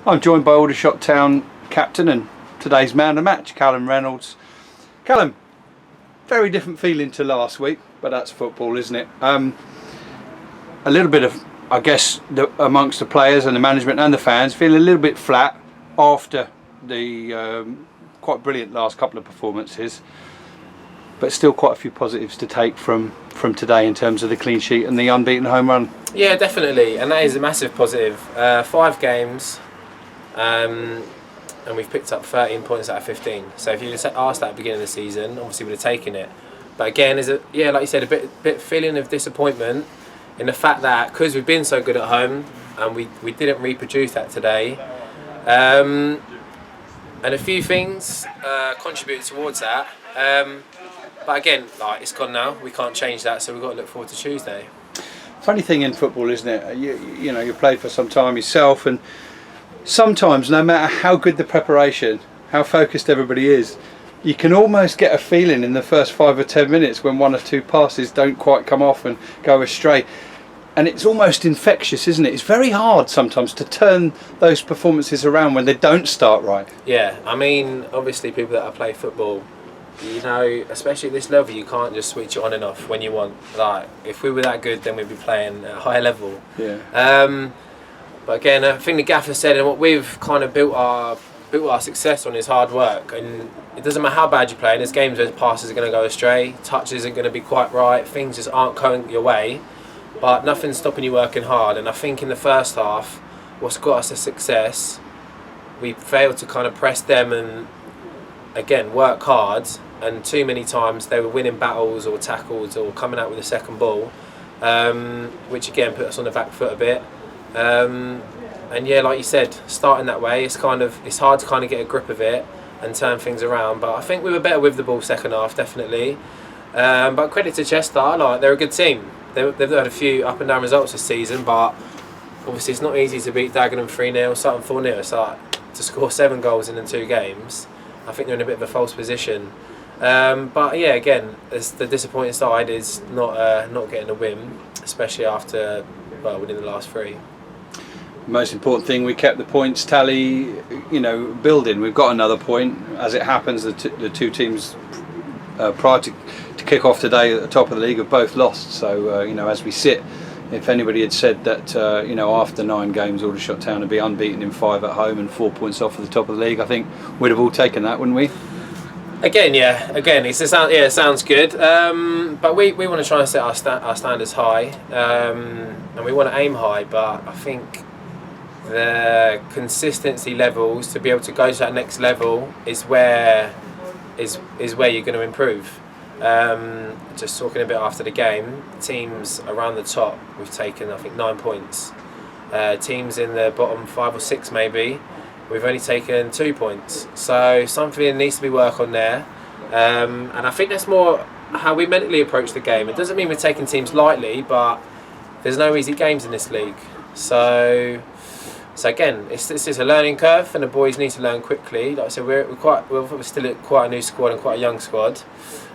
I'm joined by Aldershot Town captain and today's man of the match, Callum Reynolds. Callum, very different feeling to last week, but that's football, isn't it? A little bit of, I guess, amongst the players and the management and the fans, feeling a little bit flat after the quite brilliant last couple of performances, but still quite a few positives to take from today in terms of the clean sheet and the unbeaten home run. Yeah, definitely, and that is a massive positive. 5 games, and we've picked up 13 points out of 15. So if you just asked that at the beginning of the season, obviously we'd have taken it. But again, like you said, a bit feeling of disappointment in the fact that because we've been so good at home and we didn't reproduce that today, and a few things contributed towards that. But again, it's gone now. We can't change that, so we've got to look forward to Tuesday. Funny thing in football, isn't it? You know, you played for some time yourself, and sometimes, no matter how good the preparation, how focused everybody is, you can almost get a feeling in the first 5 or 10 minutes when 1 or 2 passes don't quite come off and go astray. And it's almost infectious, isn't it? It's very hard sometimes to turn those performances around when they don't start right. Yeah, I mean, obviously people that play football, you know, especially at this level, you can't just switch it on and off when you want. Like, if we were that good, then we'd be playing at a higher level. Yeah. But again, I think the gaffer said, and what we've kind of built our success on is hard work. And it doesn't matter how bad you play. There's games where passes are going to go astray, touches isn't going to be quite right, things just aren't going your way. But nothing's stopping you working hard. And I think in the first half, what's got us a success, we failed to kind of press them and again work hard. And too many times they were winning battles or tackles or coming out with a second ball, which again put us on the back foot a bit. And yeah, like you said, starting that way, it's hard to kind of get a grip of it and turn things around. But I think we were better with the ball second half, definitely. But credit to Chester, they're a good team. They've had a few up and down results this season, but obviously it's not easy to beat Dagenham 3-0, Sutton 4-0. It's to score 7 goals in 2 games. I think they're in a bit of a false position. But yeah, again, the disappointing side is not getting a win, especially after winning the last 3. Most important thing, we kept the points tally, building. We've got another point. As it happens, the two teams prior to kick off today at the top of the league have both lost. So as we sit, if anybody had said that after 9 games Aldershot Town would be unbeaten in 5 at home and 4 points off of the top of the league, I think we'd have all taken that, wouldn't we? Again, it sounds good. But we want to try and set our standards high, and we want to aim high. But I think the consistency levels to be able to go to that next level is where you're going to improve. Just talking a bit after the game, teams around the top, we've taken I think 9 points. Teams in the bottom 5 or 6 maybe, we've only taken 2 points. So something needs to be worked on there. And I think that's more how we mentally approach the game. It doesn't mean we're taking teams lightly, but there's no easy games in this league. So again, it's just a learning curve, and the boys need to learn quickly. Like I said, we're still quite a new squad and quite a young squad.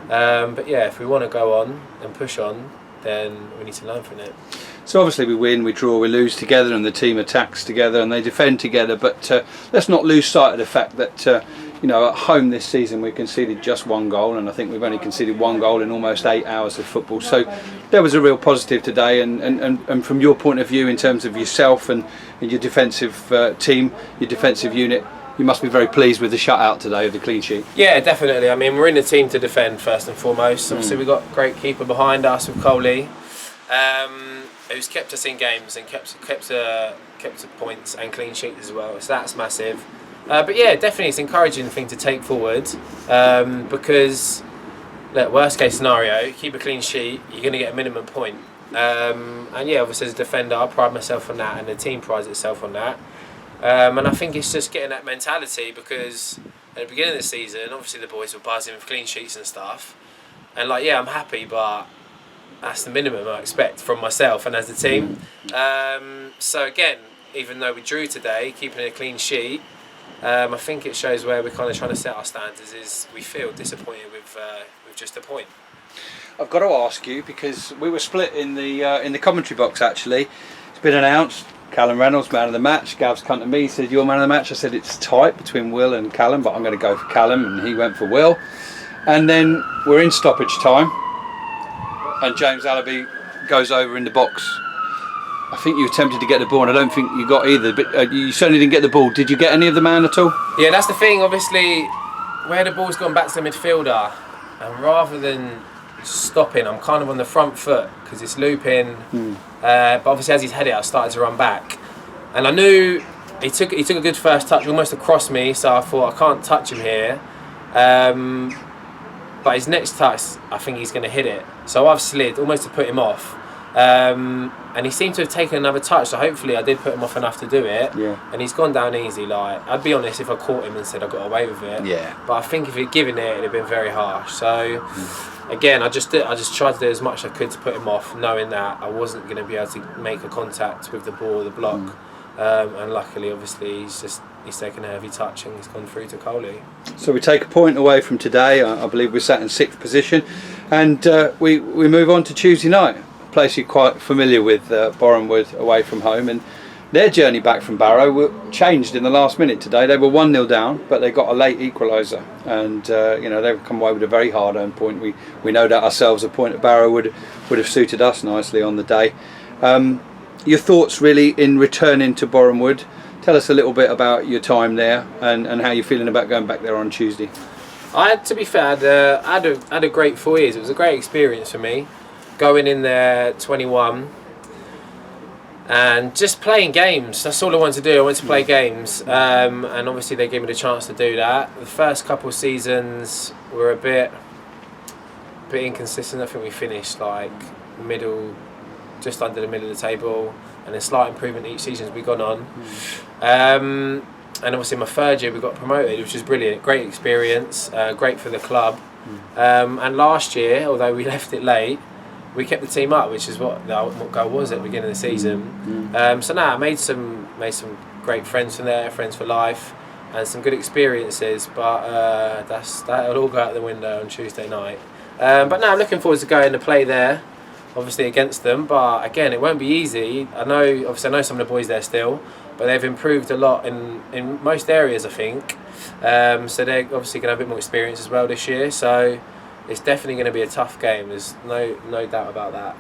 But yeah, if we want to go on and push on, then we need to learn from it. So obviously we win, we draw, we lose together, and the team attacks together and they defend together. But let's not lose sight of the fact that at home this season we conceded just 1 goal, and I think we've only conceded 1 goal in almost 8 hours of football. So there was a real positive today. And from your point of view, in terms of yourself and your defensive team, your defensive unit, you must be very pleased with the shutout today, of the clean sheet. Yeah, definitely. I mean, we're in the team to defend first and foremost. Obviously, we've got a great keeper behind us with Callum, who's kept us in games and kept points and clean sheets as well. So that's massive. But yeah, definitely it's an encouraging thing to take forward, because look, worst case scenario, keep a clean sheet, you're going to get a minimum point. And yeah, obviously as a defender, I pride myself on that, and the team prides itself on that. And I think it's just getting that mentality, because at the beginning of the season, obviously the boys were buzzing with clean sheets and stuff. And I'm happy, but that's the minimum I expect from myself and as a team. So again, even though we drew today, keeping a clean sheet, I think it shows where we're kind of trying to set our standards. Is we feel disappointed with just a point. I've got to ask you, because we were split in the commentary box actually. It's been announced Callum Reynolds, man of the match. Gav's come to me, he said, "You're man of the match." I said, "It's tight between Will and Callum, but I'm going to go for Callum," and he went for Will. And then we're in stoppage time, and James Allaby goes over in the box. I think you attempted to get the ball, and I don't think you got either, but you certainly didn't get the ball. Did you get any of the man at all? Yeah, that's the thing, obviously, where the ball's gone back to the midfielder, and rather than stopping, I'm kind of on the front foot because it's looping. But obviously, as he's headed, I started to run back, and I knew he took a good first touch, almost across me. So I thought I can't touch him here. But his next touch, I think he's going to hit it. So I've slid almost to put him off, and he seemed to have taken another touch. So hopefully, I did put him off enough to do it. Yeah. And he's gone down easy. Like, I'd be honest if I caught him and said I got away with it. Yeah. But I think if he'd given it, it'd have been very harsh. So. Again, I just tried to do as much as I could to put him off, knowing that I wasn't going to be able to make a contact with the ball or the block. And luckily, obviously, he's taken a heavy touch and he's gone through to Callum. So we take a point away from today. I believe we're sat in 6th position, and we move on to Tuesday night, a place you're quite familiar with, Boreham Wood away from home, and their journey back from Barrow were changed in the last minute today. They were 1-0 down, but they got a late equaliser, and they've come away with a very hard-earned point. We know that ourselves. A point at Barrow would have suited us nicely on the day. Your thoughts really in returning to Boreham Wood? Tell us a little bit about your time there and how you're feeling about going back there on Tuesday. To be fair, I had a great 4 years. It was a great experience for me, going in there 21. And just playing games, that's all I wanted to do. I wanted to play games, and obviously they gave me the chance to do that. The first couple of seasons were a bit inconsistent. I think we finished like just under the middle of the table, and a slight improvement each season as we gone on. And obviously my 3rd year we got promoted, which was brilliant, great experience, great for the club. And last year, although we left it late, we kept the team up, which is what goal was at the beginning of the season. So now I made some great friends from there, friends for life, and some good experiences. But that'll all go out the window on Tuesday night. But now I'm looking forward to going to play there, obviously against them. But again, it won't be easy. I know some of the boys there still, but they've improved a lot in most areas, I think. So they're obviously going to have a bit more experience as well this year. So. It's definitely going to be a tough game. There's no doubt about that.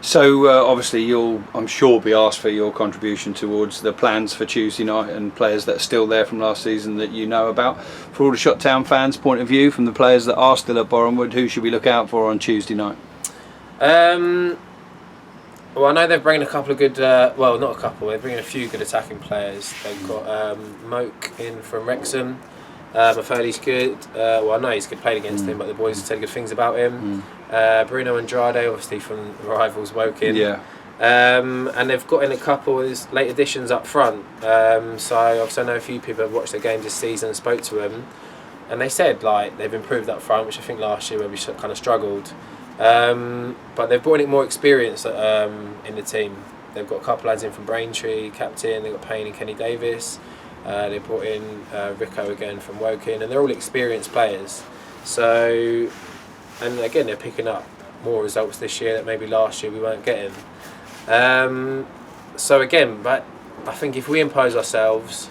So obviously you'll, I'm sure, be asked for your contribution towards the plans for Tuesday night and players that are still there from last season that you know about. For all the Shot Town fans' point of view, from the players that are still at Boreham Wood, who should we look out for on Tuesday night? Well, I know they're bringing a couple of good, well, not a couple, they're bringing a few good attacking players. They've got Moke in from Wrexham. I've heard he's good. Well, I know he's good, played against him, but the boys have said good things about him. Bruno Andrade, obviously from rivals Woking. Yeah. And they've got in a couple of late additions up front. So obviously I know a few people have watched their games this season and spoke to them, and they said like they've improved up front, which I think last year where we kind of struggled. But they've brought in more experience in the team. They've got a couple lads in from Braintree, captain. They've got Payne and Kenny Davis. They brought in Rico again from Woking, and they're all experienced players. So, and again, they're picking up more results this year that maybe last year we weren't getting. So again, but I think if we impose ourselves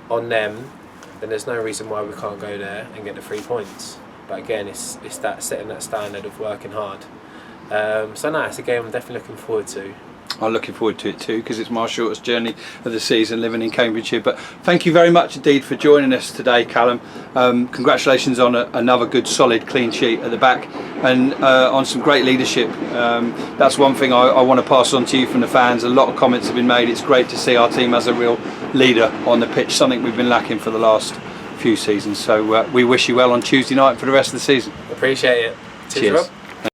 on them, then there's no reason why we can't go there and get the 3 points. But again, it's that setting that standard of working hard. So no, it's a game I'm definitely looking forward to. I'm looking forward to it too, because it's my shortest journey of the season living in Cambridgeshire. But thank you very much indeed for joining us today, Callum. Congratulations on another good solid clean sheet at the back, and on some great leadership. That's one thing I want to pass on to you from the fans. A lot of comments have been made. It's great to see our team as a real leader on the pitch, something we've been lacking for the last few seasons. So we wish you well on Tuesday night for the rest of the season. Appreciate it. Cheers. Rob.